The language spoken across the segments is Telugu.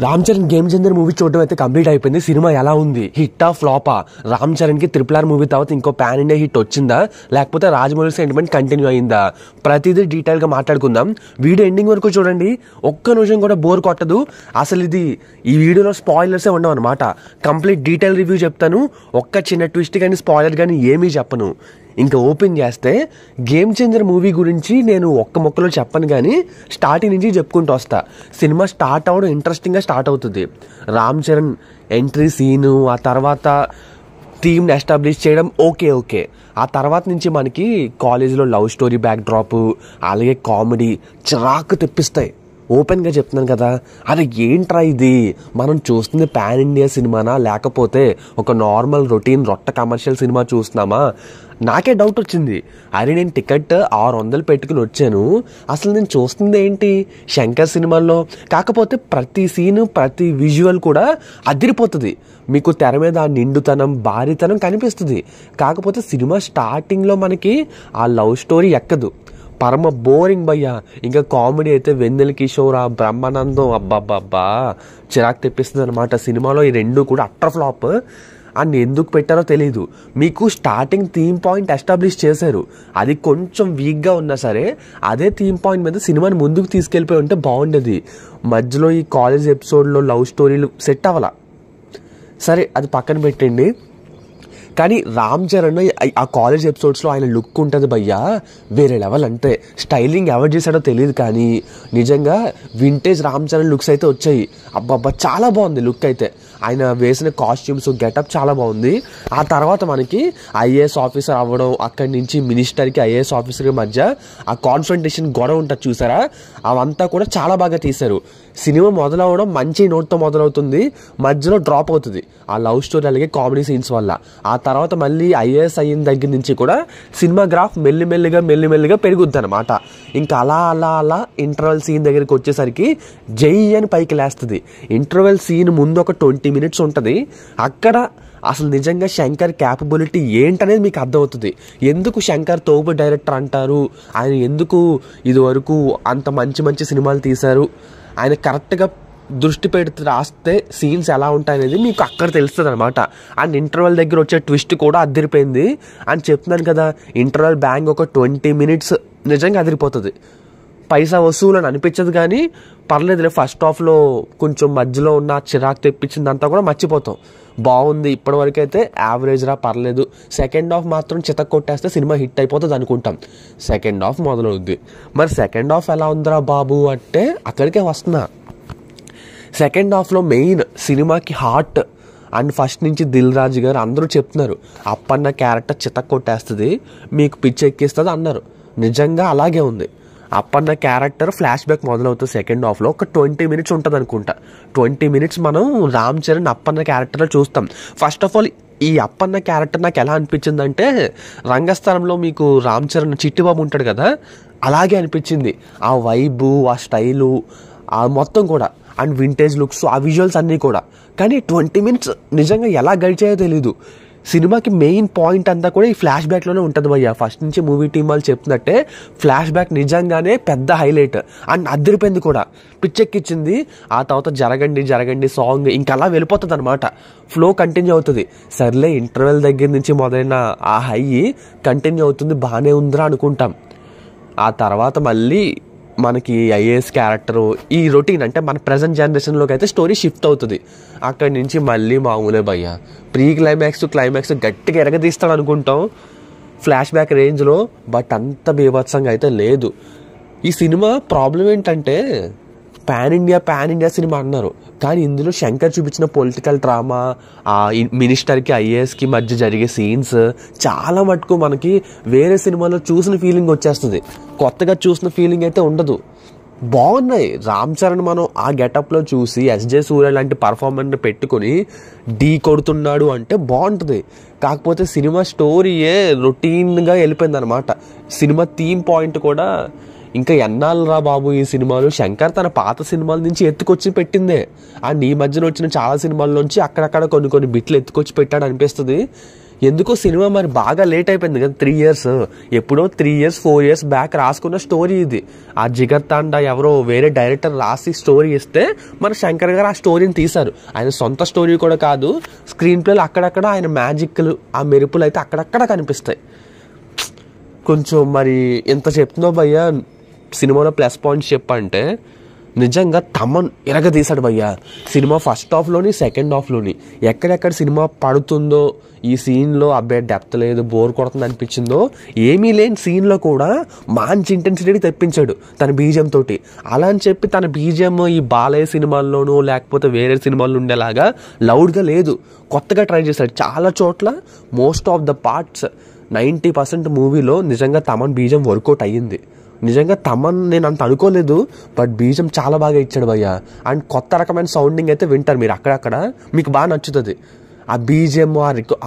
Ram Charan game changer movie చూడడం అయితే కంప్లీట్ అయిపోయింది. సినిమా ఎలా ఉంది, హిట్టా ఫ్లాపా? రామ్ చరణ్ కి RRR మూవీ తర్వాత ఇంకో పాన్ ఇండియా హిట్ వచ్చిందా, లేకపోతే రాజమౌళి సెంటిమెంట్ కంటిన్యూ అయిందా? ప్రతిదీ డీటెయిల్ గా మాట్లాడుకుందాం. వీడియో ఎండింగ్ వరకు చూడండి, ఒక్క నిమిషం కూడా బోర్ కొట్టదు. అసలు ఈ వీడియోలో స్పాయిలర్సే ఉండవు అనమాట. కంప్లీట్ డీటెయిల్ రివ్యూ చెప్తాను. ఒక్క చిన్న ట్విస్ట్ కానీ స్పాయిలర్ కానీ ఏమీ చెప్పను. ఇంకా ఓపెన్ చేస్తే గేమ్ చేంజర్ మూవీ గురించి నేను ఒక్క మొక్కలో చెప్పను, కానీ స్టార్టింగ్ నుంచి చెప్పుకుంటూ వస్తా. సినిమా స్టార్ట్ అవ్వడం ఇంట్రెస్టింగ్గా స్టార్ట్ అవుతుంది. రామ్ చరణ్ ఎంట్రీ సీను, ఆ తర్వాత థీమ్ని ఎస్టాబ్లిష్ చేయడం ఓకే. ఆ తర్వాత నుంచి మనకి కాలేజీలో లవ్ స్టోరీ బ్యాక్ డ్రాప్, అలాగే కామెడీ చిరాకు తెప్పిస్తాయి. ఓపెన్గా చెప్తున్నాను కదా, అది ఏంట్రా ఇది, మనం చూస్తుంది పాన్ ఇండియా సినిమానా లేకపోతే ఒక నార్మల్ రొటీన్ రొట్ట కమర్షియల్ సినిమా చూస్తున్నామా? నాకే డౌట్ వచ్చింది. అరే నేను టికెట్ 600 పెట్టుకుని వచ్చాను, అసలు నేను చూస్తుంది ఏంటి శంకర్ సినిమాల్లో? కాకపోతే ప్రతి సీను ప్రతి విజువల్ కూడా అదిరిపోతుంది. మీకు తెర మీద ఆ నిండుతనం భారీతనం కనిపిస్తుంది. కాకపోతే సినిమా స్టార్టింగ్లో మనకి ఆ లవ్ స్టోరీ ఎక్కదు, పరమ బోరింగ్ భయ్యా. ఇంకా కామెడీ అయితే వెన్నెల కిషోర్, ఆ బ్రహ్మానందం, అబ్బాబ్బా చిరాకు తెప్పిస్తుంది అనమాట. సినిమాలో ఈ రెండు కూడా అట్టర్ ఫ్లాప్. అండ్ ఎందుకు పెట్టారో తెలీదు. మీకు స్టార్టింగ్ థీమ్ పాయింట్ ఎస్టాబ్లిష్ చేశారు, అది కొంచెం వీక్గా ఉన్నా సరే అదే థీమ్ పాయింట్ మీద సినిమాని ముందుకు తీసుకెళ్ళిపోయి ఉంటే బాగుండేది. మధ్యలో ఈ కాలేజ్ ఎపిసోడ్లో లవ్ స్టోరీలు సెట్ అవ్వాల. సరే అది పక్కన పెట్టండి. కానీ రామ్ చరణ్ ఆ కాలేజ్ ఎపిసోడ్స్లో ఆయన లుక్ ఉంటుంది భయ్యా, వేరే లెవెల్. అంటే స్టైలింగ్ ఎవరు చేశాడో తెలియదు, కానీ నిజంగా వింటేజ్ రామ్ చరణ్ లుక్స్ అయితే వచ్చాయి. అబ్బాబ్బా చాలా బాగుంది లుక్ అయితే. ఆయన వేసిన కాస్ట్యూమ్స్ గెటప్ చాలా బాగుంది. ఆ తర్వాత మనకి ఐఏఎస్ ఆఫీసర్ అవ్వడం, అక్కడి నుంచి మినిస్టర్కి ఐఏఎస్ ఆఫీసర్కి మధ్య ఆ కాన్ఫ్రంటేషన్ గొడవ ఉంటుంది చూసారా, అవంతా కూడా చాలా బాగా తీశారు. సినిమా మొదలవడం మంచి నోట్తో మొదలవుతుంది, మధ్యలో డ్రాప్ అవుతుంది ఆ లవ్ స్టోరీ అలాగే కామెడీ సీన్స్ వల్ల. ఆ తర్వాత మళ్ళీ ఐఏఎస్ అయిన దగ్గర నుంచి కూడా సినిమా గ్రాఫ్ మెల్లిమెల్లిగా పెరుగుద్ది అనమాట. ఇంకా అలా ఇంటర్వెల్ సీన్ దగ్గరికి వచ్చేసరికి జై అని పైకి లేస్తుంది. ఇంటర్వెల్ సీన్ ముందు ఒక 20 minutes ఉంటుంది. అక్కడ అసలు నిజంగా శంకర్ క్యాపబిలిటీ ఏంటనేది మీకు అర్థమవుతుంది. ఎందుకు శంకర్ తోపు డైరెక్టర్ అంటారు, ఆయన ఎందుకు ఇదివరకు అంత మంచి సినిమాలు తీశారు, ఆయన కరెక్ట్గా దృష్టి పెడితే రాస్తే సీన్స్ ఎలా ఉంటాయనేది మీకు అక్కడ తెలుస్తుంది అనమాట. అండ్ ఇంటర్వెల్ దగ్గర వచ్చే ట్విస్ట్ కూడా అదిరిపోయింది అని చెప్తున్నాను కదా. ఇంటర్వెల్ బ్యాంగ్ ఒక 20 minutes నిజంగా అదిరిపోతుంది. పైసా వసూలు అని అనిపించదు, కానీ పర్లేదులే. ఫస్ట్ హాఫ్లో కొంచెం మధ్యలో ఉన్న చిరాకు తెప్పించిందంతా కూడా మర్చిపోతాం. బాగుంది, ఇప్పటివరకు అయితే యావరేజ్ రా, పర్లేదు. సెకండ్ హాఫ్ మాత్రం చితక్ కొట్టేస్తే సినిమా హిట్ అయిపోతుంది అనుకుంటాం. సెకండ్ హాఫ్ మొదలవుద్ది. మరి సెకండ్ హాఫ్ ఎలా ఉందిరా బాబు అంటే అక్కడికే వస్తున్నా. సెకండ్ హాఫ్లో మెయిన్ సినిమాకి హార్ట్ అండ్ ఫస్ట్ నుంచి దిల్ రాజు గారు అందరూ చెప్తున్నారు అప్పన్న క్యారెక్టర్ చితక్ కొట్టేస్తుంది, మీకు పిచ్చి ఎక్కిస్తుంది అన్నారు. నిజంగా అలాగే ఉంది. అప్పన్న క్యారెక్టర్ ఫ్లాష్ బ్యాక్ మొదలవుతుంది సెకండ్ హాఫ్లో. ఒక 20 minutes ఉంటుంది అనుకుంటా. 20 minutes మనం రామ్ చరణ్ అప్పన్న క్యారెక్టర్లో చూస్తాం. ఫస్ట్ ఆఫ్ ఆల్ ఈ అప్పన్న క్యారెక్టర్ నాకు ఎలా అనిపించిందంటే, రంగస్థలంలో మీకు రామ్ చరణ్ చిట్టిబాబు ఉంటాడు కదా, అలాగే అనిపించింది. ఆ వైబు, ఆ స్టైలు, ఆ మొత్తం కూడా, అండ్ వింటేజ్ లుక్స్, ఆ విజువల్స్ అన్నీ కూడా. కానీ 20 minutes నిజంగా ఎలా గడిచాయో తెలీదు. సినిమాకి మెయిన్ పాయింట్ అంతా కూడా ఈ ఫ్లాష్ బ్యాక్లోనే ఉంటుంది భయ్య. ఫస్ట్ నుంచి మూవీ టీం వాళ్ళు చెప్తున్నట్టే ఫ్లాష్ బ్యాక్ నిజంగానే పెద్ద హైలైట్ అండ్ అదిరిపోయింది కూడా, పిచ్చెక్కిచ్చింది. ఆ తర్వాత జరగండి సాంగ్ ఇంకా అలా వెళ్ళిపోతుంది అనమాట. ఫ్లో కంటిన్యూ అవుతుంది. సర్లే ఇంటర్వెల్ దగ్గర నుంచి మొదలైన ఆ హై కంటిన్యూ అవుతుంది, బాగానే ఉందిరా అనుకుంటాం. ఆ తర్వాత మళ్ళీ మనకి ఐఏఎస్ క్యారెక్టరు ఈ రొటీన్ అంటే మన ప్రజెంట్ జనరేషన్లోకి అయితే స్టోరీ షిఫ్ట్ అవుతుంది. అక్కడి నుంచి మళ్ళీ మామూలే భయ్య. ప్రీ క్లైమాక్స్ గట్టిగా ఎరగదీస్తాడు అనుకుంటాం ఫ్లాష్ బ్యాక్ రేంజ్లో, బట్ అంత బీభత్సంగా అయితే లేదు. ఈ సినిమా ప్రాబ్లం ఏంటంటే పాన్ ఇండియా సినిమా అన్నారు, కానీ ఇందులో శంకర్ చూపించిన పొలిటికల్ డ్రామా, ఆ మినిస్టర్కి ఐఏఎస్కి మధ్య జరిగే సీన్స్ చాలా మటుకు మనకి వేరే సినిమాలో చూసిన ఫీలింగ్ వచ్చేస్తుంది. కొత్తగా చూసిన ఫీలింగ్ అయితే ఉండదు. బాగున్నాయి. రామ్ చరణ్ మనం ఆ గెటప్లో చూసి ఎస్జే సూర్య లాంటి పర్ఫార్మెన్స్ పెట్టుకొని ఢీ కొడుతున్నాడు అంటే బాగుంటుంది. కాకపోతే సినిమా స్టోరీయే రొటీన్గా వెళ్ళిపోయింది అనమాట. సినిమా థీమ్ పాయింట్ కూడా ఇంకా ఎన్నాళ్ళరా బాబు ఈ సినిమాలు. శంకర్ తన పాత సినిమాల నుంచి ఎత్తుకొచ్చి పెట్టిందే, అండ్ ఈ మధ్యన వచ్చిన చాలా సినిమాల నుంచి అక్కడక్కడ కొన్ని బిట్లు ఎత్తుకొచ్చి పెట్టాడు అనిపిస్తుంది. ఎందుకో సినిమా మరి బాగా లేట్ అయిపోయింది కదా 3 years. ఎప్పుడో 3 years 4 years బ్యాక్ రాసుకున్న స్టోరీ ఇది. ఆ జిగర్ తాండా ఎవరో వేరే డైరెక్టర్ రాసి స్టోరీ ఇస్తే మన శంకర్ గారు ఆ స్టోరీని తీశారు. ఆయన సొంత స్టోరీ కూడా కాదు, స్క్రీన్ ప్లేలు అక్కడక్కడ ఆయన మ్యాజిక్లు ఆ మెరుపులు అయితే అక్కడక్కడ కనిపిస్తాయి. కొంచెం మరి ఎంత చెప్తుందో భయ్యా సినిమాలో ప్లస్ పాయింట్స్ చెప్పంటే, నిజంగా తమన్ ఎరగదీశాడు భయ్యా. సినిమా ఫస్ట్ హాఫ్లోని సెకండ్ హాఫ్లోని ఎక్కడెక్కడ సినిమా పడుతుందో, ఈ సీన్లో అబ్బాయి డెప్త్ లేదు, బోర్ కొడుతుంది అనిపించిందో, ఏమీ లేని సీన్లో కూడా మంచి ఇంటెన్సిటీ తెప్పించాడు తన బీజిఎం తోటి. అలా అని చెప్పి తన బీజిఎం ఈ బాలయ్య సినిమాల్లోనూ లేకపోతే వేరే సినిమాల్లో ఉండేలాగా లౌడ్గా లేదు, కొత్తగా ట్రై చేశాడు. చాలా చోట్ల మోస్ట్ ఆఫ్ ద పార్ట్స్ 90% మూవీలో నిజంగా తమన్ బీజిఎం వర్కౌట్ అయ్యింది. నిజంగా తమన్ నేను అంత అనుకోలేదు, బట్ బీజం చాలా బాగా ఇచ్చాడు భయ్య. అండ్ కొత్త రకమైన సౌండింగ్ అయితే వింటారు మీరు అక్కడక్కడ, మీకు బాగా నచ్చుతుంది. ఆ బీజిఎం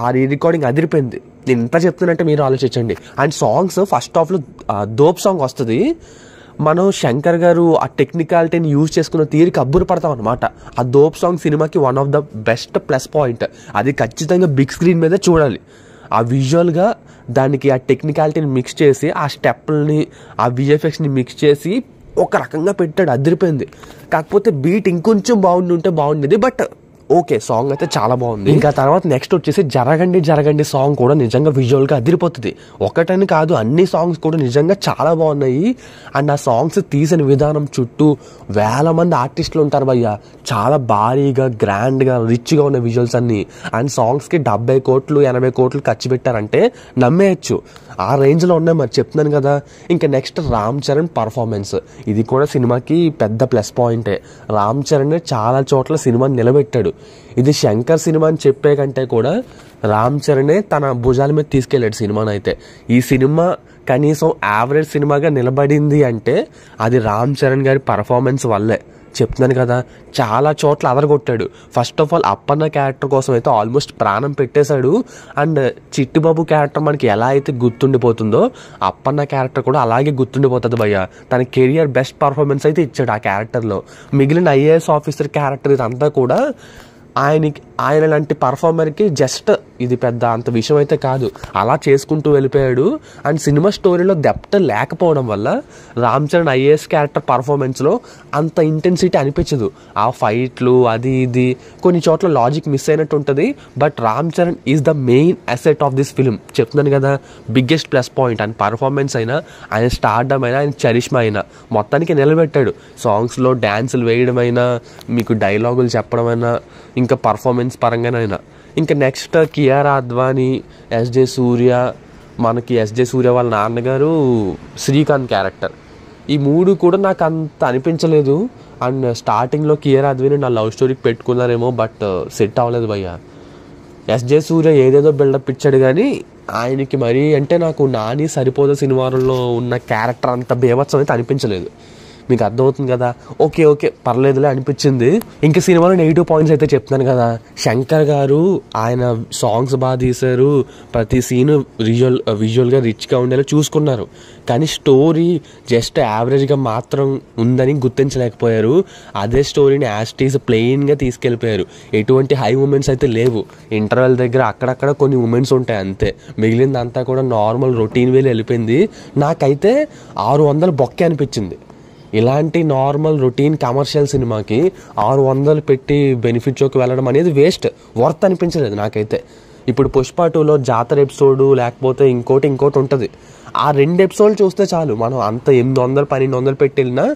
ఆ రికార్డింగ్ అదిరిపోయింది. నేను ఇంత చెప్తున్నట్టే మీరు ఆలోచించండి. అండ్ సాంగ్స్ ఫస్ట్ హాఫ్లో దోప్ సాంగ్ వస్తుంది. మనం శంకర్ గారు ఆ టెక్నికాలిటీని యూజ్ చేసుకున్న తీరికి అబ్బురు పడతాం అనమాట. ఆ దోప్ సాంగ్ సినిమాకి one of the best plus point. అది ఖచ్చితంగా బిగ్ స్క్రీన్ మీద చూడాలి. ఆ విజువల్గా దానికి ఆ టెక్నికాలిటీని మిక్స్ చేసి, ఆ స్టెప్ని ఆ విఎఫ్ఎక్స్ని మిక్స్ చేసి ఒక రకంగా పెట్టాడు, అదిరిపోయింది. కాకపోతే బీట్ ఇంకొంచెం బాగుంటే బాగుండేది, బట్ ఓకే సాంగ్ అయితే చాలా బాగుంది. ఇంకా తర్వాత నెక్స్ట్ వచ్చేసి జరగండి జరగండి సాంగ్ కూడా నిజంగా విజువల్గా అదిరిపోతుంది. ఒకటని కాదు, అన్ని సాంగ్స్ కూడా నిజంగా చాలా బాగున్నాయి. అండ్ ఆ సాంగ్స్ తీసిన విధానం చుట్టూ వేల మంది ఆర్టిస్టులు ఉంటారు భయ్య. చాలా భారీగా గ్రాండ్గా రిచ్గా ఉన్న విజువల్స్ అన్ని. అండ్ సాంగ్స్కి 70 కోట్లు 80 కోట్లు ఖర్చు పెట్టారంటే నమ్మేయచ్చు, ఆ రేంజ్లో ఉన్నాయి. మరి చెప్తున్నాను కదా. ఇంకా నెక్స్ట్ రామ్ చరణ్ పర్ఫార్మెన్స్, ఇది కూడా సినిమాకి పెద్ద ప్లస్ పాయింటే. రామ్ చరణ్ చాలా చోట్ల సినిమాని నిలబెట్టాడు. ఇది శంకర్ సినిమా అని చెప్పే కంటే కూడా రామ్ చరణే తన భుజాల మీద తీసుకెళ్ళాడు సినిమాని. అయితే ఈ సినిమా కనీసం యావరేజ్ సినిమాగా నిలబడింది అంటే అది రామ్ చరణ్ గారి పర్ఫార్మెన్స్ వల్లే. చెప్తున్నాను కదా, చాలా చోట్ల అదరగొట్టాడు. First of all Appanna character కోసం అయితే ఆల్మోస్ట్ ప్రాణం పెట్టేశాడు. అండ్ చిట్టిబాబు క్యారెక్టర్ మనకి ఎలా అయితే గుర్తుండిపోతుందో అప్పన్న క్యారెక్టర్ కూడా అలాగే గుర్తుండిపోతుంది భయ్య. తన కెరియర్ బెస్ట్ పర్ఫార్మెన్స్ అయితే ఇచ్చాడు ఆ క్యారెక్టర్లో. మిగిలిన ఐఏఎస్ ఆఫీసర్ క్యారెక్టర్ ఇదంతా కూడా ఆయన లాంటి పర్ఫార్మర్కి జస్ట్ ఇది పెద్ద అంత విషయం అయితే కాదు, అలా చేసుకుంటూ వెళ్ళిపోయాడు. అండ్ సినిమా స్టోరీలో డెప్త్ లేకపోవడం వల్ల రామ్ చరణ్ ఐఏఎస్ క్యారెక్టర్ పర్ఫార్మెన్స్లో అంత ఇంటెన్సిటీ అనిపించదు. ఆ ఫైట్లు అది ఇది కొన్ని చోట్ల లాజిక్ మిస్ అయినట్టు ఉంటుంది. But Ram Charan is the main asset of this film. చెప్తున్నాను కదా, బిగ్గెస్ట్ ప్లస్ పాయింట్. ఆయన పర్ఫార్మెన్స్ అయినా, ఆయన స్టార్డమ్ అయినా, ఆయన చరిష్మా అయినా మొత్తానికి నిలబెట్టాడు. సాంగ్స్లో డ్యాన్సులు వేయడమైనా, మీకు డైలాగులు చెప్పడమైనా, ఇంకా పర్ఫార్మెన్స్ పరంగానైనా. ఇంకా నెక్స్ట్ కియారా అద్వానీ, ఎస్జే సూర్య, మనకి ఎస్జే సూర్య వాళ్ళ నాన్నగారు శ్రీకాంత్ క్యారెక్టర్, ఈ మూడు కూడా నాకు అంత అనిపించలేదు. అండ్ స్టార్టింగ్లో కియారా అద్వానీ నా లవ్ స్టోరీకి పెట్టుకున్నారేమో, బట్ సెట్ అవ్వలేదు భయ్య. ఎస్జే సూర్య ఏదేదో బిల్డప్ ఇచ్చాడు కానీ ఆయనకి మరీ అంటే నాకు నాని సరిపోదా సినిమాలో ఉన్న క్యారెక్టర్ అంత బేవత్సం అయితే అనిపించలేదు. మీకు అర్థమవుతుంది కదా. ఓకే పర్లేదులే అనిపించింది. ఇంకా సినిమాలో నెగిటివ్ పాయింట్స్ అయితే చెప్తున్నాను కదా. శంకర్ గారు ఆయన సాంగ్స్ బాగా తీశారు, ప్రతి సీను విజువల్గా రిచ్గా ఉండేలా చూసుకున్నారు. కానీ స్టోరీ జస్ట్ యావరేజ్గా మాత్రం ఉందని గుర్తించలేకపోయారు. అదే స్టోరీని యాస్టీస్ ప్లెయిన్గా తీసుకెళ్ళిపోయారు. ఎటువంటి హై మూమెంట్స్ అయితే లేవు. ఇంటర్వెల్ దగ్గర అక్కడక్కడ కొన్ని మూమెంట్స్ ఉంటాయి అంతే, మిగిలిందంతా కూడా నార్మల్ రొటీన్ వేలు వెళ్ళిపోయింది. నాకైతే 600 బొక్కే అనిపించింది. ఇలాంటి నార్మల్ రొటీన్ కమర్షియల్ సినిమాకి 600 పెట్టి బెనిఫిట్ షోకి వెళ్ళడం అనేది వేస్ట్, వర్త్ అనిపించలేదు నాకైతే. ఇప్పుడు పుష్ప 2లో జాతర ఎపిసోడు లేకపోతే ఇంకోటి ఉంటుంది, ఆ 2 ఎపిసోడ్లు చూస్తే చాలు మనం అంత 800 1200 పెట్టి వెళ్ళినా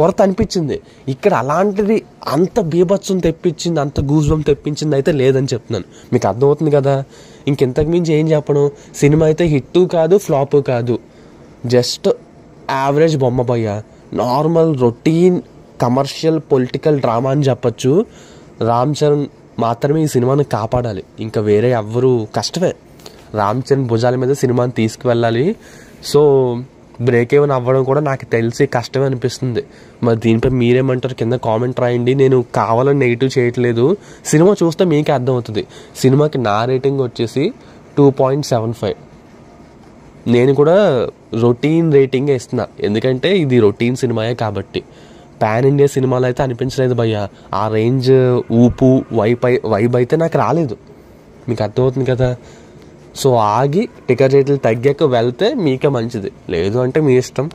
వర్త్ అనిపించింది. ఇక్కడ అలాంటిది అంత బీభత్సం తెప్పించింది, అంత గూజ్బం తెప్పించింది అయితే లేదని చెప్తున్నాను. మీకు అర్థమవుతుంది కదా. ఇంకెంతకు మించి ఏం చెప్పను. సినిమా అయితే హిట్టు కాదు, ఫ్లాప్ కాదు, జస్ట్ యావరేజ్ బొమ్మ భయ్య. Normal routine commercial political drama అని చెప్పచ్చు. రామ్ చరణ్ మాత్రమే ఈ సినిమాని కాపాడాలి, ఇంకా వేరే ఎవ్వరూ కష్టమే. రామ్ చరణ్ భుజాల మీద సినిమాని తీసుకువెళ్ళాలి. సో బ్రేక్ ఏమైనా అవ్వడం కూడా నాకు తెలిసి కష్టమే అనిపిస్తుంది. మరి దీనిపై మీరేమంటారు కింద కామెంట్ రాయండి. నేను కావాలని నెగిటివ్ చేయట్లేదు, సినిమా చూస్తే మీకే అర్థమవుతుంది. సినిమాకి నా రేటింగ్ వచ్చేసి 2.75. నేను కూడా రొటీన్ రేటింగే ఇస్తున్నా, ఎందుకంటే ఇది రొటీన్ సినిమాయే కాబట్టి. పాన్ ఇండియా సినిమాలు అయితే అనిపించలేదు భయ్య. ఆ రేంజ్ ఊపు వైబ్ అయితే నాకు రాలేదు. మీకు అర్థమవుతుంది కదా. సో ఆగి టికెట్ రేట్లు తగ్గాక వెళ్తే మీకే మంచిది, లేదు అంటే మీ ఇష్టం.